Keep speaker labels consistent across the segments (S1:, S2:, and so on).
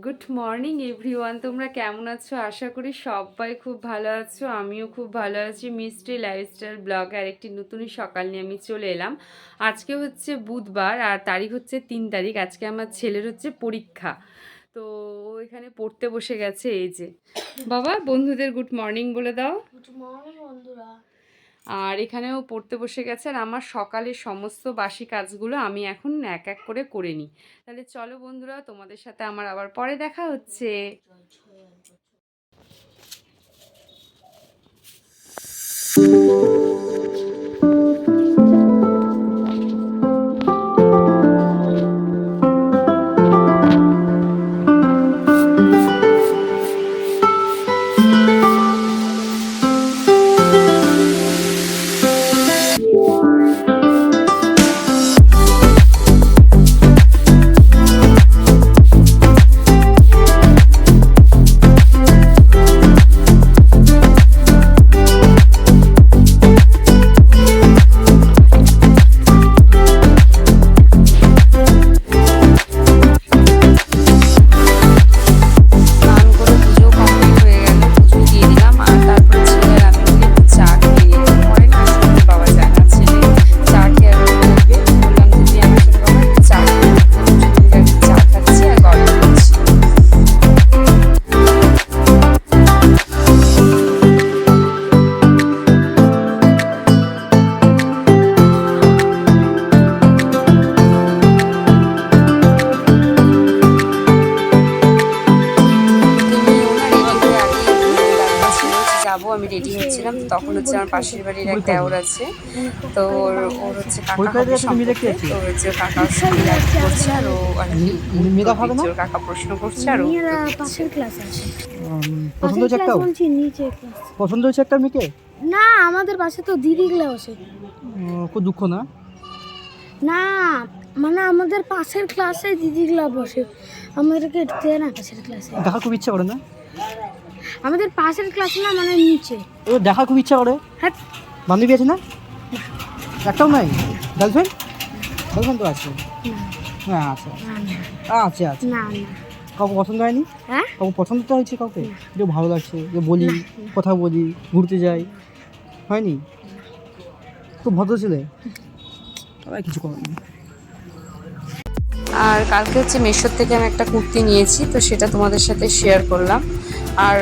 S1: Good morning everyone, তোমরা কেমন আছো? আশা করি সবাই খুব ভালো আছো। আমিও খুব ভালো আছি। মিষ্টি লাইফস্টাইল ব্লগে আর একটি নতুন সকাল নিয়ে আমি চলে এলাম। আজকে হচ্ছে বুধবার আর তারিখ হচ্ছে 3 তারিখ। আজকে আমার ছেলের হচ্ছে পরীক্ষা, তো ও এখানে পড়তে বসে গেছে। এই যে বাবা, বন্ধুদের গুড মর্নিং বলে দাও।
S2: গুড মর্নিং বন্ধুরা।
S1: আর এখানেও পড়তে বসে গেছে। আর আমার সকালের সমস্ত বাসি কাজগুলো আমি এখন এক এক করে নিই। তাহলে চলো বন্ধুরা, তোমাদের সাথে আমার আবার পরে দেখা হচ্ছে। যাবো, আমি রেডি হচ্ছিলাম, তখন হচ্ছে আমার পাশের বাড়ির এক দেওর আছে, তো ওর হচ্ছে কাকা হবে সম্পর্কে, তো হচ্ছে কাকার সঙ্গে আর কি করছে, আর ও আর কি ওর কাকা প্রশ্ন করছে, আর ও
S2: পাশের ক্লাস আছে।
S3: পছন্দ হচ্ছে একটা,
S2: বলছি নিচে ক্লাস
S3: পছন্দ হচ্ছে একটা মেয়েকে।
S2: না, আমাদের পাশে তো দিদিগুলো আছে।
S3: খুব দুঃখ না?
S2: না মানে আমাদের পাশের ক্লাসে দিদিগুলো বসে, আমাদেরকে দেয় না পাশের ক্লাসে।
S3: দেখার খুব ইচ্ছা করে না?
S2: আমাদের পাশের ক্লাসে না, মানে নিচে।
S3: ও দেখার খুব ইচ্ছা করে।
S2: হ্যাঁ,
S3: বান্ধবী আছে না? একটাও নাই? গার্লফ্রেন্ড? গার্লফ্রেন্ড তো আছে। হ্যাঁ আছে আছে আছে।
S2: না না,
S3: কাউকে পছন্দ হয়নি?
S2: হ্যাঁ,
S3: কাউকে পছন্দ তো হয়েছে, কাউকে যে ভালো লাগছে, যে বলি কথা বলি, ঘুরতে যাই, হয়নি? খুব ভদ্র ছেলে, তাই কিছু করেনি।
S1: আর কালকে হচ্ছে মেশোর থেকে আমি একটা কুর্তি নিয়েছি, তো সেটা তোমাদের সাথে শেয়ার করলাম। আর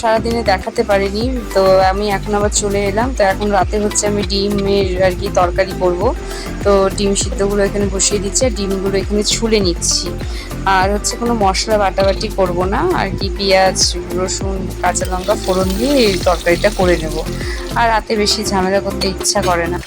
S1: সারাদিনে দেখাতে পারিনি, তো আমি এখন আবার চলে এলাম। তো এখন রাতে হচ্ছে আমি ডিমের আর কি তরকারি করব, তো ডিম সিদ্ধগুলো এখানে বসিয়ে দিচ্ছি আর ডিমগুলো এখানে ছুলে নিচ্ছি। আর হচ্ছে কোনো মশলা বাটাবাটি করব না আর কি, পেঁয়াজ রসুন কাঁচা লঙ্কা ফোড়ন দিয়ে এই তরকারিটা করে নেব। আর রাতে বেশি ঝামেলা করতে ইচ্ছা করে না।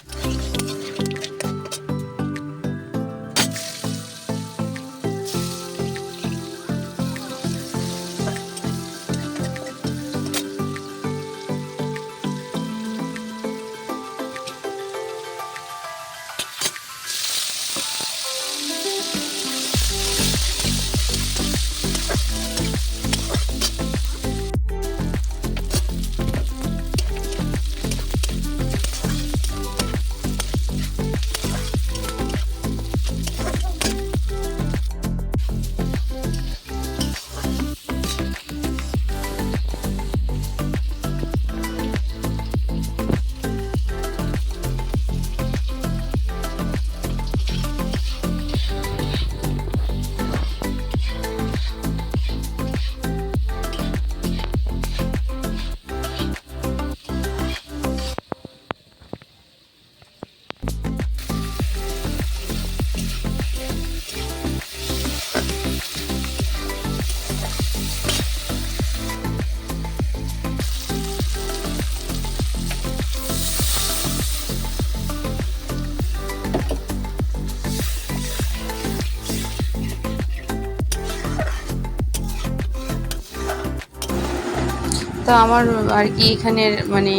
S1: তো আমার আর কি এখানে মানে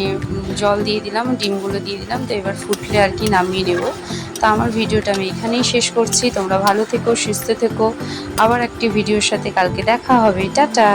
S1: জল দিয়ে দিলাম, ডিমগুলো দিয়ে দিলাম, তো এবার ফুটলে আর কি নামিয়ে নেব। তো আমার ভিডিওটা আমি এখানেই শেষ করছি। তোমরা ভালো থেকো, সুস্থ থেকো। আবার একটি ভিডিওর সাথে কালকে দেখা হবে। টাটা।